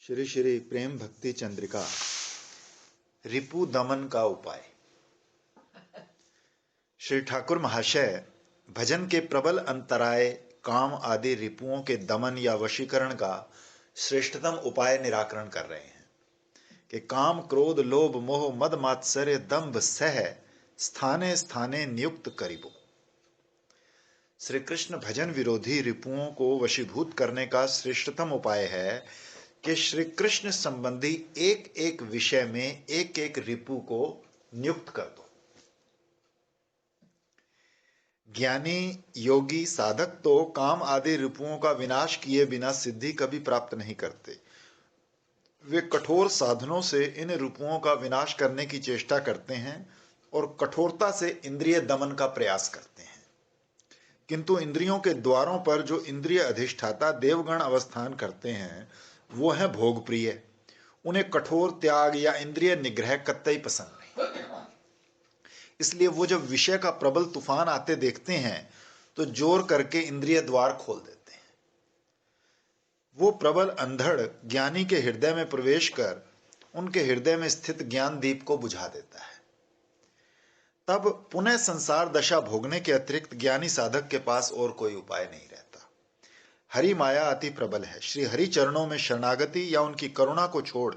श्री श्री प्रेम भक्ति चंद्रिका रिपु दमन का उपाय। श्री ठाकुर महाशय भजन के प्रबल अंतराय काम आदि रिपुओं के दमन या वशीकरण का श्रेष्ठतम उपाय निराकरण कर रहे हैं कि काम क्रोध लोभ मोह मद मात्सर्य दंभ सह स्थाने स्थाने नियुक्त करिबो। श्री कृष्ण भजन विरोधी रिपुओं को वशीभूत करने का श्रेष्ठतम उपाय है कि श्री कृष्ण संबंधी एक एक विषय में एक एक रिपु को नियुक्त कर दो। ज्ञानी योगी साधक तो काम आदि रिपुओं का विनाश किए बिना सिद्धि कभी प्राप्त नहीं करते। वे कठोर साधनों से इन रिपुओं का विनाश करने की चेष्टा करते हैं और कठोरता से इंद्रिय दमन का प्रयास करते हैं, किंतु इंद्रियों के द्वारों पर जो इंद्रिय अधिष्ठाता देवगण अवस्थान करते हैं वो हैं भोग प्रिय। उन्हें कठोर त्याग या इंद्रिय निग्रह कतई पसंद नहीं। इसलिए वो जब विषय का प्रबल तूफान आते देखते हैं तो जोर करके इंद्रिय द्वार खोल देते हैं। वो प्रबल अंधड़ ज्ञानी के हृदय में प्रवेश कर उनके हृदय में स्थित ज्ञान दीप को बुझा देता है। तब पुनः संसार दशा भोगने के अतिरिक्त ज्ञानी साधक के पास और कोई उपाय नहीं रहता। हरि माया अति प्रबल है। श्री हरि चरणों में शरणागति या उनकी करुणा को छोड़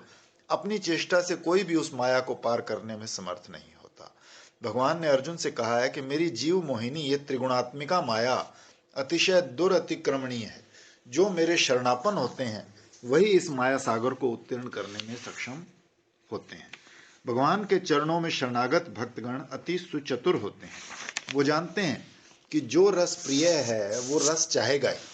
अपनी चेष्टा से कोई भी उस माया को पार करने में समर्थ नहीं होता। भगवान ने अर्जुन से कहा है कि मेरी जीव मोहिनी ये त्रिगुणात्मिका माया अतिशय दुरतिक्रमणीय है। जो मेरे शरणापन होते हैं वही इस माया सागर को उत्तीर्ण करने में सक्षम होते हैं। भगवान के चरणों में शरणागत भक्तगण अति सुचतुर होते हैं। वो जानते हैं कि जो रस प्रिय है वो रस चाहेगा ही।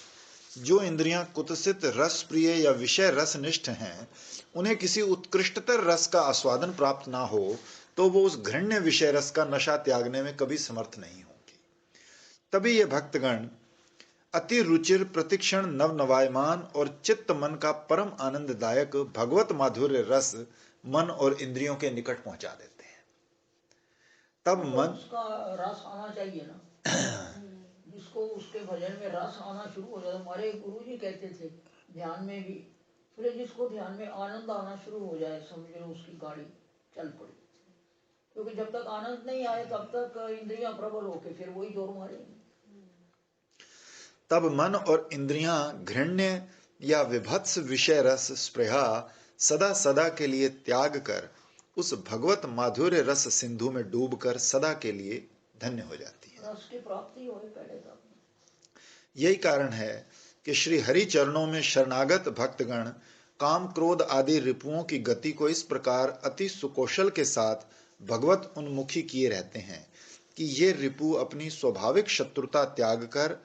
जो इंद्रियां कुत्सित रस प्रिय या विषय रसनिष्ठ हैं उन्हें किसी उत्कृष्टतर रस का आस्वादन प्राप्त ना हो तो वो उस घृण्य विषय रस का नशा त्यागने में कभी समर्थ नहीं होंगी। तभी ये भक्तगण अति रुचिर प्रतिक्षण नवनवायमान और चित्त मन का परम आनंददायक भगवत माधुर्य रस मन और इंद्रियों के निकट पहुंचा देते हैं। तब तो मन उसका रस आना चाहिए ना। जिसको उसके भजन में रस आना शुरू हो जाए। हमारे गुरु जी कहते थे ध्यान में भी, बोले जिसको ध्यान में आनंद आना शुरू हो जाए समझ लो उसकी गाड़ी चल पड़ी। क्योंकि जब तक आनंद नहीं आए तब तक इंद्रियां प्रबल होके फिर वही जोर मारेंगे। तब मन और इंद्रियां घृण्य या विभत्स विषय रस स्पृहा सदा सदा के लिए त्याग कर उस भगवत माधुर्य रस सिंधु में डूबकर सदा के लिए धन्य हो जाती है। रस की प्राप्ति हो पहले तक। यही कारण है कि श्री हरि चरणों में शरणागत भक्तगण काम क्रोध आदि रिपुओं की गति को इस प्रकार अति सुकौशल के साथ भगवत उन्मुखी किए रहते हैं कि ये रिपु अपनी स्वाभाविक शत्रुता त्याग कर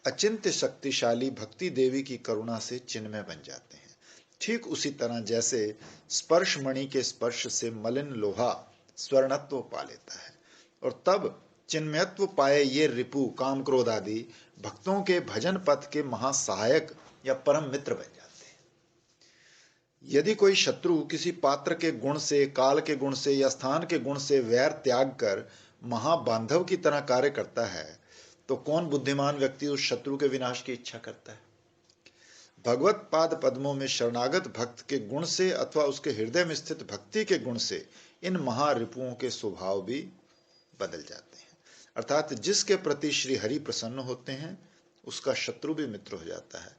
अचिंत्य शक्तिशाली भक्ति देवी की करुणा से चिन्मय बन जाते हैं। ठीक उसी तरह जैसे स्पर्श मणि के स्पर्श से मलिन लोहा स्वर्णत्व पा लेता है और तब चिन्मयत्व पाए ये रिपु काम क्रोध आदि भक्तों के भजन पथ के महासहायक या परम मित्र बन जाते हैं। यदि कोई शत्रु किसी पात्र के गुण से, काल के गुण से या स्थान के गुण से वैर त्याग कर महाबांधव की तरह कार्य करता है तो कौन बुद्धिमान व्यक्ति उस शत्रु के विनाश की इच्छा करता है। भगवत पाद पद्मों में शरणागत भक्त के गुण से अथवा उसके हृदय में स्थित भक्ति के गुण से इन महारिपुओं के स्वभाव भी बदल जाते हैं। अर्थात जिसके प्रति श्री हरि प्रसन्न होते हैं उसका शत्रु भी मित्र हो जाता है,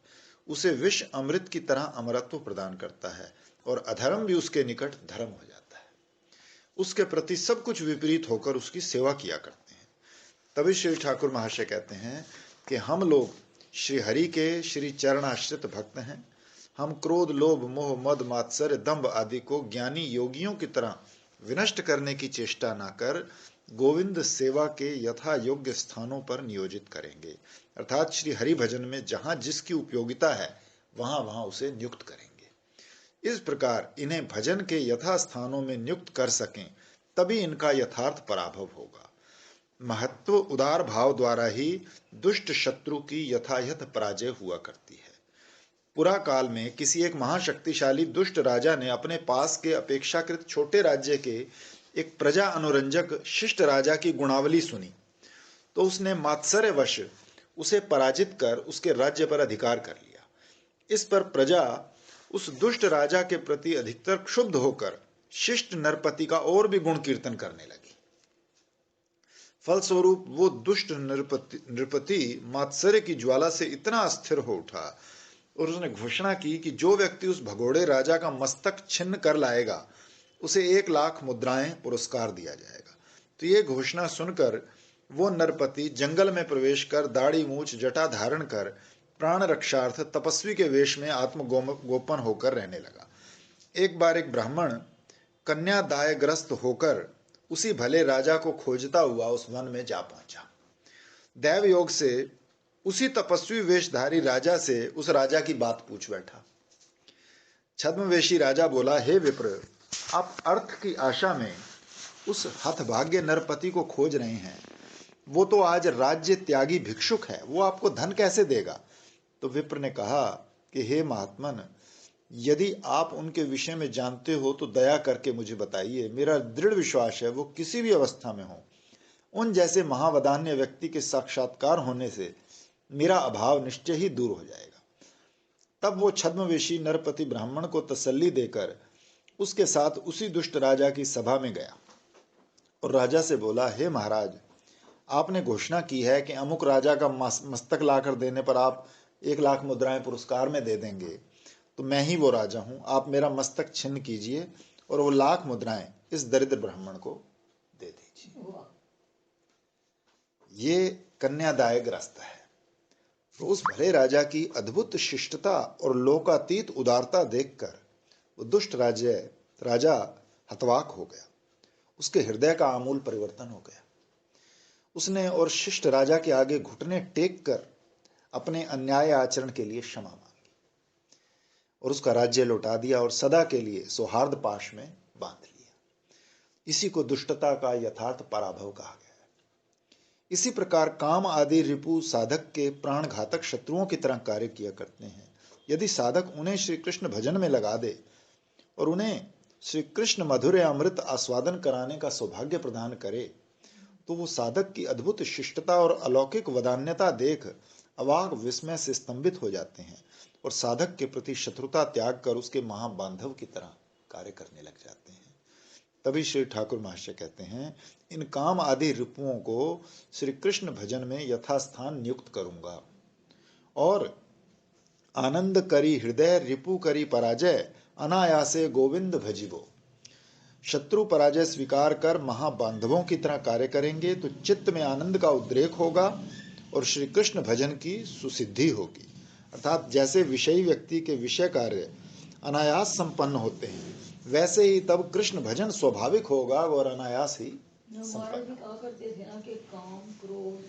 उसे विष अमृत की तरह अमरत्व प्रदान करता है और अधर्म भी उसके निकट धर्म हो जाता है। उसके प्रति सब कुछ विपरीत होकर उसकी सेवा किया करते हैं। तभी श्री ठाकुर महाशय कहते हैं कि हम लोग श्री हरि के श्री चरणाश्रित भक्त हैं। हम क्रोध लोभ मोह मद मात्सर्य दंभ आदि को ज्ञानी योगियों की तरह विनष्ट करने की चेष्टा न कर गोविंद सेवा के यथा योग्य स्थानों पर नियोजित करेंगे। अर्थात श्री हरि भजन में जहां जिसकी उपयोगिता है वहां वहां उसे नियुक्त करेंगे। इस प्रकार इन्हें भजन के यथा स्थानों में नियुक्त कर सकें तभी इनका यथार्थ पराभव होगा। महत्व उदार भाव द्वारा ही दुष्ट शत्रु की यथायथ पराजय हुआ करती है। पुरा काल में किसी एक महाशक्तिशाली दुष्ट राजा ने अपने पास के अपेक्षाकृत छोटे राज्य के एक प्रजा अनुरंजक शिष्ट राजा की गुणावली सुनी तो उसने मात्सर्यवश उसे पराजित कर उसके राज्य पर अधिकार कर लिया। इस पर प्रजा उस दुष्ट राजा के प्रति अधिकतर क्षुब्ध होकर शिष्ट नरपति का और भी गुण कीर्तन करने लगी। फलस्वरूप वो दुष्ट नृपति मात्सर्य की ज्वाला से इतना अस्थिर हो उठा और उसने घोषणा की कि जो व्यक्ति उस भगोड़े राजा का मस्तक छिन्न कर लाएगा उसे 1,00,000 मुद्राएं पुरस्कार दिया जाएगा। तो ये घोषणा सुनकर वो नरपति जंगल में प्रवेश कर दाढ़ी मूछ जटा धारण कर प्राण रक्षार्थ तपस्वी के वेश में आत्मगोपन होकर रहने लगा। एक बार एक ब्राह्मण कन्यादायग्रस्त होकर उसी भले राजा को खोजता हुआ उस वन में जा पहुंचा। दैव योग से उसी तपस्वी वेशधारी राजा से उस राजा की बात पूछ बैठा। छद्मवेशी राजा बोला, हे विप्र, आप अर्थ की आशा में उस हतभाग्य नरपति को खोज रहे हैं। वो तो आज राज्य त्यागी भिक्षुक है, वो आपको धन कैसे देगा? तो विप्र ने कहा कि हे महात्मन, यदि आप उनके विषय में जानते हो तो दया करके मुझे बताइए। मेरा दृढ़ विश्वास है वो किसी भी अवस्था में हो, उन जैसे महावदान्य व्यक्ति के साक्षात्कार होने से मेरा अभाव निश्चय ही दूर हो जाएगा। तब वो छद्मवेशी नरपति ब्राह्मण को तसल्ली देकर उसके साथ उसी दुष्ट राजा की सभा में गया और राजा से बोला, हे महाराज, आपने घोषणा की है कि अमुक राजा का मस्तक लाकर देने पर आप 1,00,000 मुद्राएं पुरस्कार में दे देंगे। तो मैं ही वो राजा हूं, आप मेरा मस्तक छिन्न कीजिए और वो 1,00,000 मुद्राएं इस दरिद्र ब्राह्मण को दे दीजिए। ये कन्यादायग्रस्त है। तो उस भले राजा की अद्भुत शिष्टता और लोकातीत उदारता देखकर वो दुष्ट राजा हतवाक हो गया। उसके हृदय का आमूल परिवर्तन हो गया। उसने और शिष्ट राजा के आगे घुटने टेक कर अपने अन्याय आचरण के लिए क्षमा मांगी और उसका राज्य लौटा दिया और सदा के लिए सौहार्द पाश में बांध लिया। इसी को दुष्टता का यथार्थ पराभव कहा गया है। इसी प्रकार काम आदि रिपु साधक के प्राण घातक शत्रुओं की तरह कार्य किया करते हैं। यदि साधक उन्हें श्री कृष्ण भजन में लगा दे और उन्हें श्री कृष्ण मधुर अमृत आस्वादन कराने का सौभाग्य प्रदान करे तो वो साधक की अद्भुत शिष्टता और अलौकिक वदान्यता देख अवाक विस्मय से स्तंभित हो जाते हैं और साधक के प्रति शत्रुता त्याग कर उसके महाबांधव की तरह कार्य करने लग जाते हैं। तभी श्री ठाकुर महाशय कहते हैं, इन काम आदि रिपुओं को श्री कृष्ण भजन में यथास्थान नियुक्त करूंगा और आनंद करी हृदय रिपु करी पराजय अनायासे गोविंद भजिबो। शत्रु पराजय स्वीकार कर महाबांधवों की तरह कार्य करेंगे तो चित्त में आनंद का उद्रेक होगा और श्री कृष्ण भजन की सुसिद्धि होगी। अर्थात जैसे विषयी व्यक्ति के विषय कार्य अनायास संपन्न होते हैं, वैसे ही तब कृष्ण भजन स्वाभाविक होगा और अनायास ही महाराज जी कहा करते थे ना कि काम क्रोध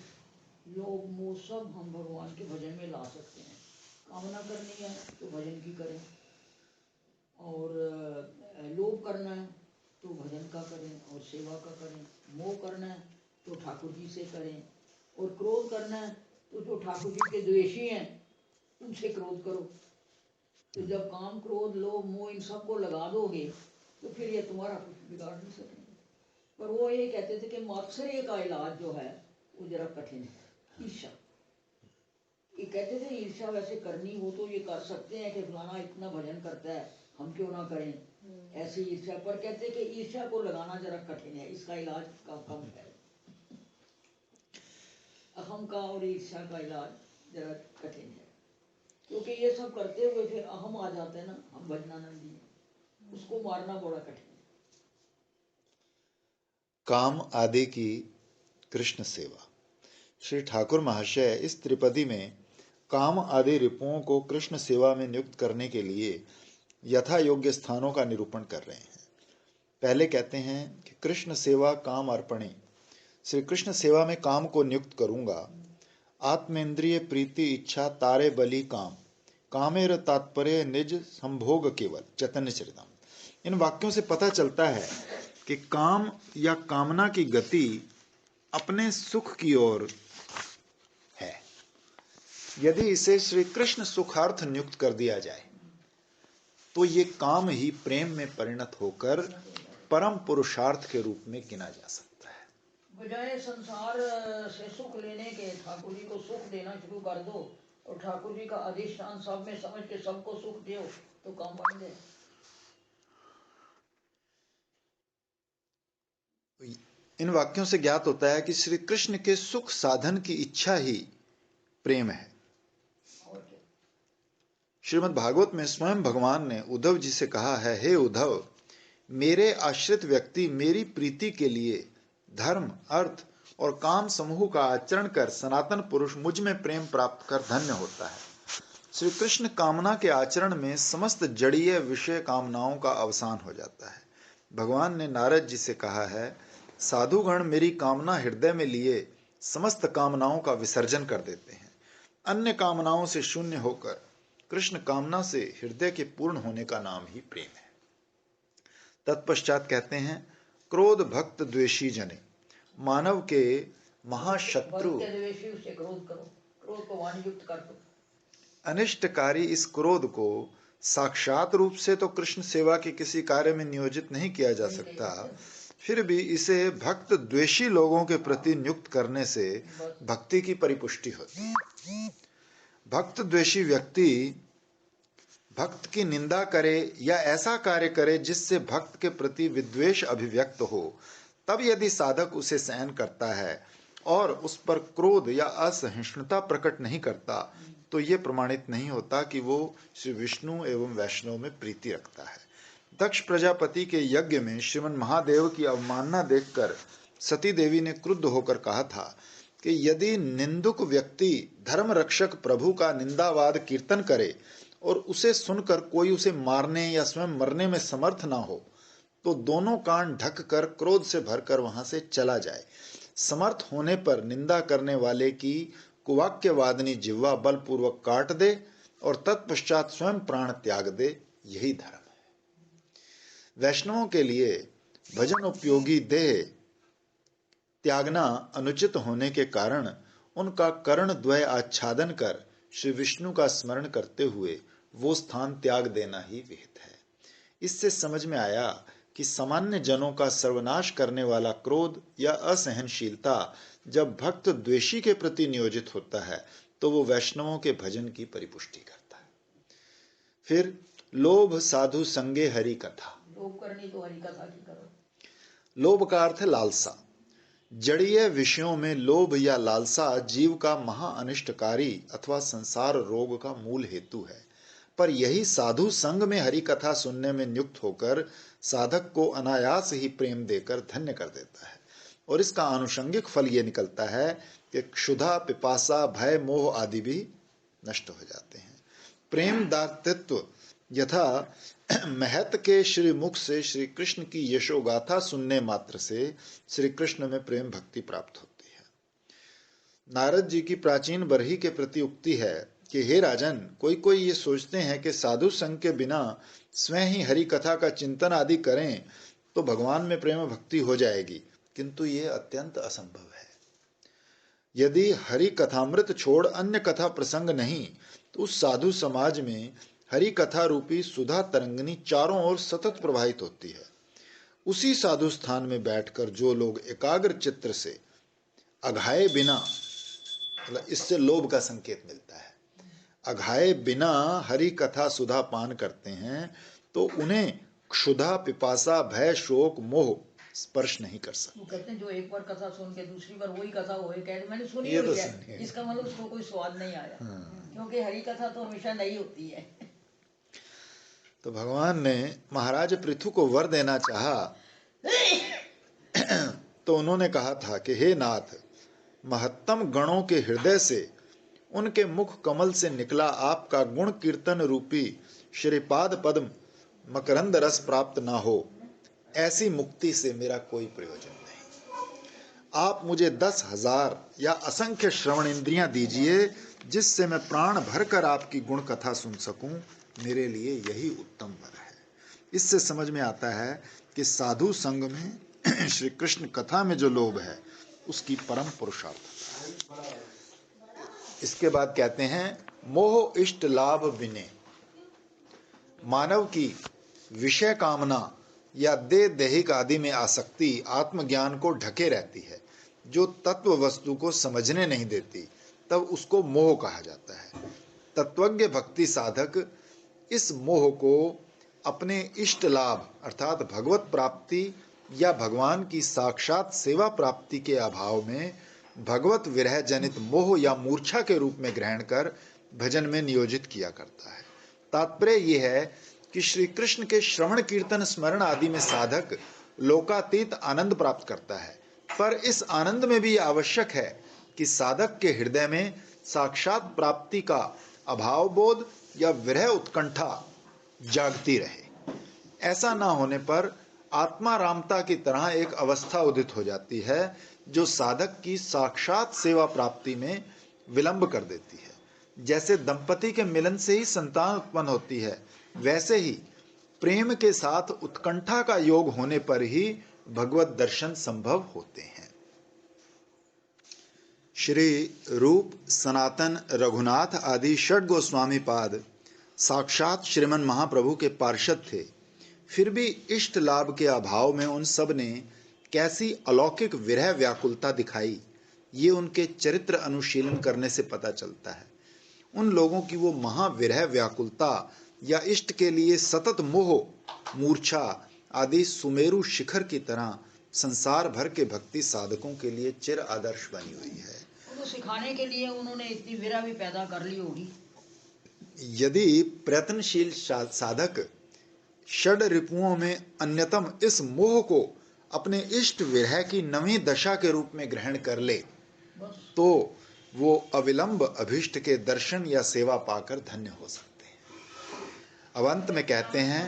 लोभ मोह सब हम भगवान के भजन में ला सकते हैं। कामना करनी है तो भजन की करें, और लोभ करना है तो भजन का करें और सेवा का करें, मोह करना है तो ठाकुर जी से करें, और क्रोध करना है तो जो ठाकुर जी के द्वेषी हैं उनसे क्रोध करो। तो जब काम क्रोध लोभ मोह इन सबको लगा दोगे तो फिर ये तुम्हारा कुछ बिगाड़ नहीं सकेंगे। पर वो ये कहते थे कि मात्सर्य का इलाज जो है वो जरा कठिन है। ईर्ष्या, ये कहते थे ईर्ष्या वैसे करनी हो तो ये कर सकते हैं कि फलाना इतना भजन करता है हम क्यों ना करें, ऐसी ईर्ष्या। पर कहते कि ईर्ष्या को लगाना जरा कठिन है, इसका इलाज का कम है। अहम का और ईर्ष्या का इलाज जरा कठिन है, क्योंकि ये सब करते हुए फिर अहम आ जाते हैं ना, हम भजनानंदी, उसको मारना बड़ा कठिन है। काम आदि की कृष्ण सेवा। श्री ठाकुर महाशय इस त्रिपदी में काम आदि रिपुओं को कृष्ण सेवा में नियुक्त करने के लिए यथा योग्य स्थानों का निरूपण कर रहे हैं। पहले कहते हैं कि कृष्ण सेवा काम अर्पणे, श्री कृष्ण सेवा में काम को नियुक्त करूंगा। आत्मेंद्रिय प्रीति इच्छा तारे बलि काम, कामेर तात्पर्य निज संभोग केवल चैतन्य चरितम। इन वाक्यों से पता चलता है कि काम या कामना की गति अपने सुख की ओर है। यदि इसे श्री कृष्ण सुखार्थ नियुक्त कर दिया जाए तो ये काम ही प्रेम में परिणत होकर परम पुरुषार्थ के रूप में गिना जा सकता है। बजाय संसार से सुख लेने के ठाकुर जी को सुख देना शुरू कर दो और ठाकुर जी का अधिष्ठान सब में समझ के सबको सुख दो तो काम बन गए। इन वाक्यों से ज्ञात होता है कि श्री कृष्ण के सुख साधन की इच्छा ही प्रेम है। और क्या? श्रीमद् भागवत में स्वयं भगवान ने उद्धव जी से कहा है, हे उद्धव, मेरे आश्रित व्यक्ति मेरी प्रीति के लिए धर्म, अर्थ और काम समूह का आचरण कर सनातन पुरुष मुझ में प्रेम प्राप्त कर धन्य होता है। श्री कृष्ण कामना के आचरण में समस्त जड़ीय विषय कामनाओं का अवसान हो जाता है। भगवान ने नारद जी से कहा है, साधुगण मेरी कामना हृदय में लिए समस्त कामनाओं का विसर्जन कर देते हैं। अन्य कामनाओं से शून्य होकर कृष्ण कामना से हृदय के पूर्ण होने का नाम ही प्रेम है। तत्पश्चात कहते हैं, क्रोध भक्त द्वेषी जने, मानव के महाशत्रु भक्त के द्वेषी उससे क्रोध करो, क्रोध को वाणियुक्त कर दो। अनिष्टकारी इस क्रोध को साक्षात रूप से तो कृष्ण सेवा के किसी कार्य में नियोजित नहीं किया जा सकता, फिर भी इसे भक्त द्वेषी लोगों के प्रति नियुक्त करने से भक्ति की परिपुष्टि होती है। भक्त द्वेषी व्यक्ति भक्त की निंदा करे या ऐसा कार्य करे जिससे भक्त के प्रति विद्वेष अभिव्यक्त हो, तब यदि साधक उसे सहन करता है और उस पर क्रोध या असहिष्णुता प्रकट नहीं करता, तो ये प्रमाणित नहीं होता कि वो श्री विष्णु एवं वैष्णव में प्रीति रखता है। दक्ष प्रजापति के यज्ञ में श्रीमन महादेव की अवमानना देखकर सती देवी ने क्रुद्ध होकर कहा था कि यदि निंदुक व्यक्ति धर्म रक्षक प्रभु का निंदावाद कीर्तन करे और उसे सुनकर कोई उसे मारने या स्वयं मरने में समर्थ ना हो, तो दोनों कान ढक कर क्रोध से भरकर वहां से चला जाए। समर्थ होने पर निंदा करने वाले की कुवाक्यवादिनी जिह्वा बलपूर्वक काट दे और तत्पश्चात स्वयं प्राण त्याग दे, यही धर्म है। वैष्णवों के लिए भजन उपयोगी देह त्यागना अनुचित होने के कारण उनका कर्ण द्वय आच्छादन कर श्री विष्णु का स्मरण करते हुए वो स्थान त्याग देना ही विहित है। इससे समझ में आया कि सामान्य जनों का सर्वनाश करने वाला क्रोध या असहनशीलता जब भक्त द्वेषी के प्रति नियोजित होता है तो वो वैष्णवों के भजन की परिपुष्टि करता है। फिर लोभ साधु संगे हरि कथा। लोभ करनी तो हरि कथा की करो। लोभ का अर्थ है लालसा। जड़ीय विषयों में लोभ या लालसा जीव का महाअनिष्टकारी अथवा संसार रोग का मूल हेतु है, पर यही साधु संग में हरि कथा सुनने में नियुक्त होकर साधक को अनायास ही प्रेम देकर धन्य कर देता है। और इसका आनुषंगिक फल ये निकलता है कि क्षुधा, पिपासा, भय, मोह आदि भी नष्ट हो जाते हैं। प्रेम दातृत्व यथा महत के श्री मुख से श्री कृष्ण की यशोगाथा सुनने मात्र से श्री कृष्ण में प्रेम भक्ति प्राप्त होती है। नारद जी की प्राचीन बरही के प्रति उक्ति है कि हे राजन, कोई कोई ये सोचते हैं कि साधु संग के बिना स्वयं ही हरि कथा का चिंतन आदि करें तो भगवान में प्रेम भक्ति हो जाएगी, किंतु ये अत्यंत असंभव है। यदि हरि कथामृत छोड़ अन्य कथा प्रसंग नहीं तो उस साधु समाज में हरि कथा रूपी सुधा तरंगनी चारों ओर सतत प्रवाहित होती है। उसी साधु स्थान में बैठकर जो लोग एकाग्र चित्त से अघाए बिना, मतलब इससे लोभ का संकेत मिलता है, अघाए बिना हरि कथा सुधा पान करते हैं तो उन्हें क्षुधा, पिपासा, भय, शोक, मोह स्पर्श नहीं कर सकते। वो कहते हैं जो एक बार कथा सुन के दूसरी बार वही कथा हो, कहते मैंने सुनी ये हुई तो है, सुनिए। इसका मतलब उसको कोई स्वाद नहीं आया। क्योंकि हरि कथा तो हमेशा नई होती है। तो भगवान ने महाराज पृथु को वर देना चाहा तो उन्होंने कहा था कि हे नाथ, महत्तम गणों के हृदय से, उनके मुख कमल से निकला आपका गुण कीर्तन रूपी श्रीपाद पद्म मकरंद रस प्राप्त ना हो, ऐसी मुक्ति से मेरा कोई प्रयोजन नहीं। आप मुझे 10,000 या असंख्य श्रवण इंद्रियां दीजिए जिससे मैं प्राण भरकर आपकी गुण कथा सुन सकूं, मेरे लिए यही उत्तम वर है। इससे समझ में आता है कि साधु संग में श्री कृष्ण कथा में जो लोभ है उसकी परम पुरुषार्थता है। इसके बाद कहते हैं, मोह इष्ट लाभ बिने, मानव की विषय कामना या देह दैहिक आदि में आसक्ति आत्मज्ञान को ढके रहती है, जो तत्व वस्तु को समझने नहीं देती तब उसको मोह कहा जाता है। तत्वज्ञ भक्ति साधक इस मोह को अपने इष्ट लाभ अर्थात भगवत प्राप्ति या भगवान की साक्षात सेवा प्राप्ति के अभाव में भगवत विरह जनित मोह या मूर्छा के रूप में ग्रहण कर भजन में नियोजित किया करता है। तात्पर्य यह है कि श्री कृष्ण के श्रवण कीर्तन स्मरण आदि में साधक लोकातीत आनंद प्राप्त करता है, पर इस आनंद में भी आवश्यक है कि साधक के हृदय में साक्षात प्राप्ति का अभाव बोध या विरह उत्कंठा जागती रहे। ऐसा ना होने पर आत्मा रामता की तरह एक अवस्था उदित हो जाती है जो साधक की साक्षात सेवा प्राप्ति में विलंब कर देती है। जैसे दंपति के मिलन से ही संतान उत्पन्न होती है, वैसे ही प्रेम के साथ उत्कंठा का योग होने पर ही भगवत दर्शन संभव होते हैं। श्री रूप, सनातन, रघुनाथ आदि षड गोस्वामी पाद साक्षात श्रीमन महाप्रभु के पार्षद थे, फिर भी इष्ट लाभ के अभाव में उन सब ने कैसी अलौकिक विरह व्याकुलता दिखाई, ये उनके चरित्र अनुशीलन करने से पता चलता है। उन लोगों की वो महाविरह व्याकुलता या इष्ट के लिए सतत मोह, मूर्छा आदि सुमेरु शिखर की तरह संसार भर के भक्ति साधकों के लिए चिर आदर्श बनी हुई है। उनको सिखाने के लिए उन्होंने इतनी विरह भी पैदा कर ली होगी। यदि प्रयत्नशील साधक षड रिपुओं में अन्यतम इस मोह को अपने इष्ट विरह की नवी दशा के रूप में ग्रहण कर ले तो वो अविलंब अभिष्ट के दर्शन या सेवा पाकर धन्य हो सकते हैं। अब अंत में कहते हैं,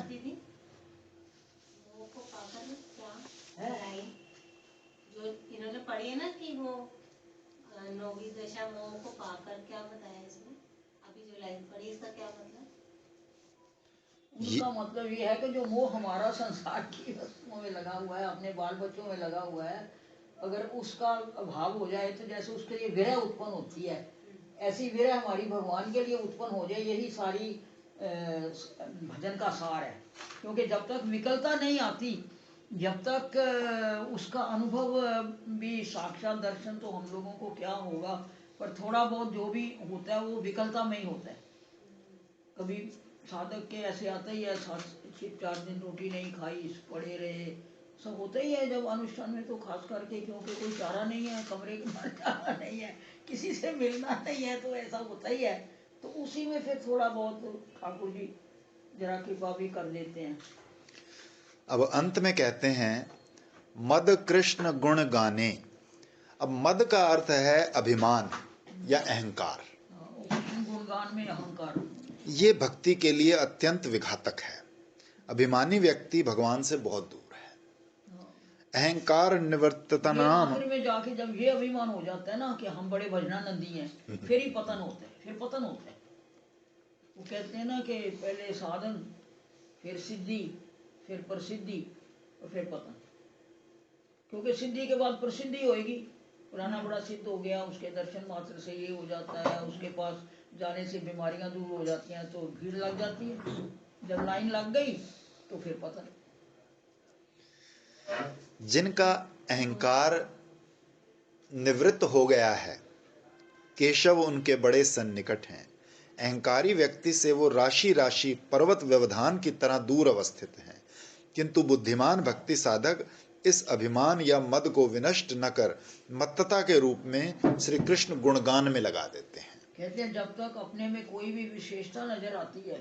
जो इन्होंने पढ़ी है ना कि वो नौवीं दशा मोह को पाकर, क्या बताया इसमें? अभी जो लाइन पढ़ी इसका क्या मतलब? उसका मतलब ये है कि जो मोह हमारा संसार की वस्तुओं में लगा हुआ है, अपने बाल बच्चों में लगा हुआ है, अगर उसका अभाव हो जाए तो जैसे उसके लिए विरह उत्पन्न होती है, ऐसी विरह हमारी भगवान के लिए उत्पन्न हो जाए। यही सारी भजन का सार है। क्योंकि जब तक विकलता नहीं आती, जब तक उसका अनुभव भी साक्षात दर्शन तो हम लोगों को क्या होगा, पर थोड़ा बहुत जो भी होता है वो विकलता में ही होता है। कभी साधक के ऐसे आता ही है, 4 दिन रोटी नहीं खाई, पड़े रहे, सब होता ही है जब अनुष्ठान में, तो खास करके क्योंकि कोई चारा नहीं है, कमरे के बाहर जाना नहीं है, किसी से मिलना नहीं है, तो ऐसा होता ही है। तो उसी में फिर थोड़ा बहुत ठाकुर जी जरा कृपा भी कर देते हैं। अब अंत में कहते हैं, मद कृष्ण गुण गाने। अब मद का अर्थ है अभिमान या अहंकार। कृष्ण गुणगान में अहंकार, ये भक्ति के लिए अत्यंत विघातक है। अभिमानी व्यक्ति भगवान से बहुत दूर है। अहंकार निवर्तनाम, आखिर में जाके जब ये अभिमान हो जाता है ना कि हम बड़े भजनानंदी हैं, फिर ही पतन होता है, फिर पतन होता है। वो कहते हैं ना कि पहले साधन, फिर सिद्धि, फिर प्रसिद्धि और फिर पतन। क्योंकि सिद्धि के बाद प्रसिद्धि होएगी, पुराना बड़ा सिद्ध हो गया, उसके दर्शन मात्र से ये हो जाता है, उसके पास जाने से बीमारियां दूर हो जाती हैं, तो भीड़ लग जाती है। जब लाइन लग गई तो फिर पतन। जिनका अहंकार निवृत्त हो गया है, केशव उनके बड़े सन्निकट हैं। अहंकारी व्यक्ति से वो राशि राशि पर्वत व्यवधान की तरह दूर अवस्थित हैं, किंतु बुद्धिमान भक्ति साधक इस अभिमान या मद को विनष्ट न कर मत्तता के रूप में श्री कृष्ण गुणगान में लगा देते हैं। कहते हैं जब तक अपने में कोई भी विशेषता नजर आती है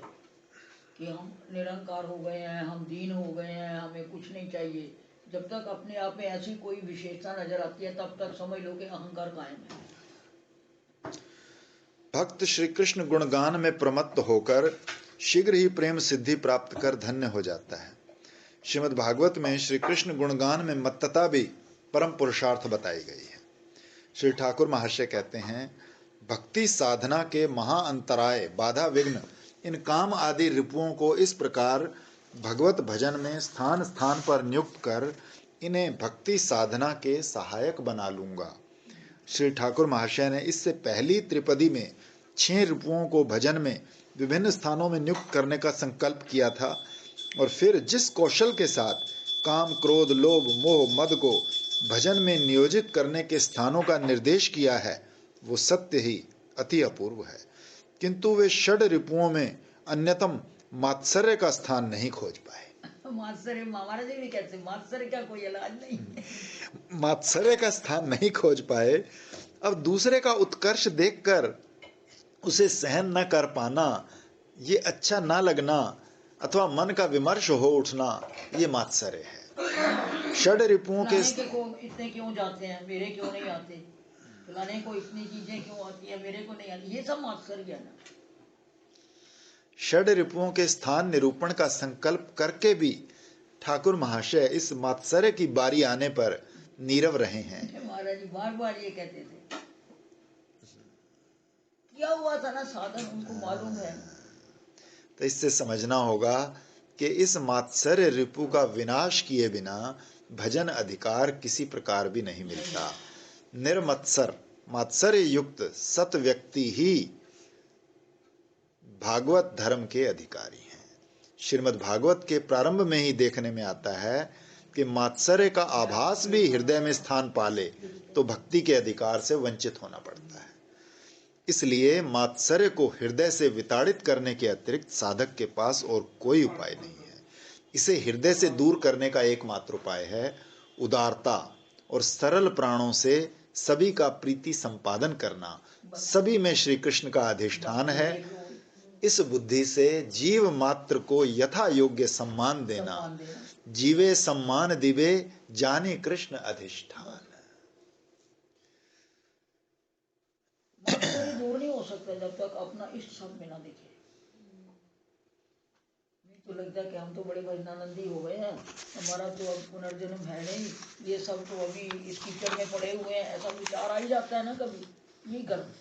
कि हम निरंकार हो गए हैं, हम दीन हो गए हैं, हमें कुछ नहीं चाहिए, जब तक अपने आप में ऐसी कोई विशेषता नजर आती है, तब तक समझ लो कि अहंकार कायम है। भक्त श्री कृष्ण गुणगान में प्रमत्त होकर शीघ्र ही प्रेम सिद्धि प्राप्त कर धन्य हो जाता है। श्रीमद् भागवत में श्री कृष्ण गुणगान में मत्तता भी परम पुरुषार्थ बताई गई है। श्री ठाकुर महाशय कहते हैं, भक्ति साधना के महाअंतराय बाधा विघ्न इन काम आदि रिपुओं को इस प्रकार भगवत भजन में स्थान स्थान पर नियुक्त कर इन्हें भक्ति साधना के सहायक बना लूंगा। श्री ठाकुर महाशय ने इससे पहली त्रिपदी में 6 रिपुओं को भजन में विभिन्न स्थानों में नियुक्त करने का संकल्प किया था, और फिर जिस कौशल के साथ काम, क्रोध, लोभ, मोह, मद को भजन में नियोजित करने के स्थानों का निर्देश किया है, वो सत्य ही अति अपूर्व है, किंतु वे षड रिपुओं में अन्यतम मात्सर्य का स्थान नहीं खोज पाए। मात्सर्य महाराज जी भी कहते हैं, मात्सर्य का कोई इलाज नहीं है। मात्सर्य का स्थान नहीं खोज पाए। अब दूसरे का उत्कर्ष देखकर उसे सहन न कर पाना, ये अच्छा ना लगना अथवा मन का विमर्श हो उठना, ये मात्सर्य है। षड रिपुओं के को इतने क्यों जाते हैं, मेरे क्यों नहीं आते, फलाने को इतनी चीजें क्यों आती है, मेरे को नहीं आती, ये सब मात्सर्य है ना। षड रिपुओं के स्थान निरूपण का संकल्प करके भी ठाकुर महाशय इस मात्सर्य की बारी आने पर नीरव रहे हैं। महाराज जी बार बार ये कहते थे, क्या हुआ था ना साधन उनको मालूम है। तो इससे समझना होगा कि इस मात्सर्य रिपु का विनाश किए बिना भजन अधिकार किसी प्रकार भी नहीं मिलता। निर्मत्सर मात्सर्य युक्त सत व्यक्ति ही भागवत धर्म के अधिकारी हैं। श्रीमद् भागवत के प्रारंभ में ही देखने में आता है कि मात्सर्य का आभास भी हृदय में स्थान पाले तो भक्ति के अधिकार से वंचित होना पड़ता है। इसलिए मात्सर्य को हृदय से विताड़ित करने के अतिरिक्त साधक के पास और कोई उपाय नहीं है। इसे हृदय से दूर करने का एकमात्र उपाय है उदारता और सरल प्राणों से सभी का प्रीति संपादन करना। सभी में श्री कृष्ण का अधिष्ठान है। इस बुद्धि से जीव मात्र को यथा योग्य सम्मान देना। जीवे सम्मान दिवे जाने कृष्ण अधिष्ठान। दूर नहीं हो सकता जब तक अपना इष्ट सब में ना दिखे। तो लगता है कि हम तो बड़े भजनानंदी हो गए हैं, हमारा तो अब पुनर्जन्म है नहीं, ये सब तो अभी इस कीचड़ में पड़े हुए हैं, ऐसा विचार आ ही जाता है ना कभी। ये गर्म